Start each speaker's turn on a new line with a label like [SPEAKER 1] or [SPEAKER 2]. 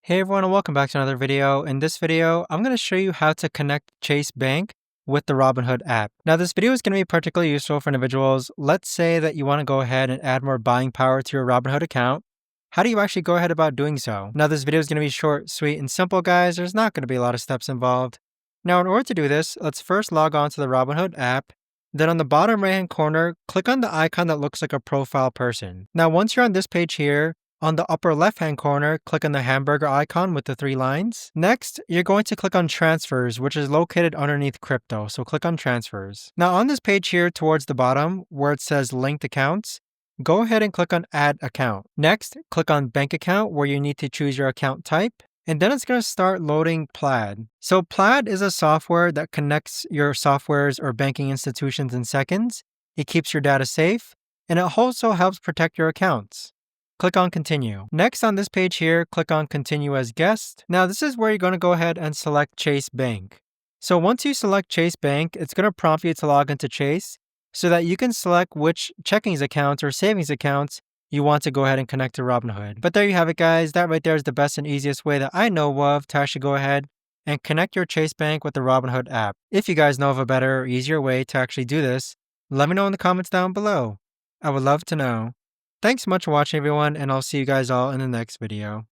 [SPEAKER 1] Hey everyone, and welcome back to another video. In this video, I'm going to show you how to connect Chase Bank with the Robinhood app. Now, this video is going to be particularly useful for individuals. Let's say that you want to go ahead and add more buying power to your Robinhood account. How do you actually go ahead about doing so? Now, this video is going to be short, sweet, and simple, guys. There's not going to be a lot of steps involved. Now, in order to do this, let's first log on to the Robinhood app. Then on the bottom right-hand corner, click on the icon that looks like a profile person. Now, once you're on this page here, on the upper left-hand corner, click on the hamburger icon with the 3 lines. Next, you're going to click on Transfers, which is located underneath Crypto, so click on Transfers. Now on this page here towards the bottom, where it says Linked Accounts, go ahead and click on Add Account. Next, click on Bank Account, where you need to choose your account type. And then it's going to start loading Plaid. So Plaid is a software that connects your softwares or banking institutions in seconds. It keeps your data safe, and it also helps protect your accounts. Click on Continue. Next on this page here, click on Continue as Guest. Now this is where you're going to go ahead and select Chase Bank. So once you select Chase Bank, it's going to prompt you to log into Chase so that you can select which checkings accounts or savings accounts you want to go ahead and connect to Robinhood. But there you have it, guys. That right there is the best and easiest way that I know of to actually go ahead and connect your Chase Bank with the Robinhood app. If you guys know of a better or easier way to actually do this, let me know in the comments down below. I would love to know. Thanks so much for watching, everyone, and I'll see you guys all in the next video.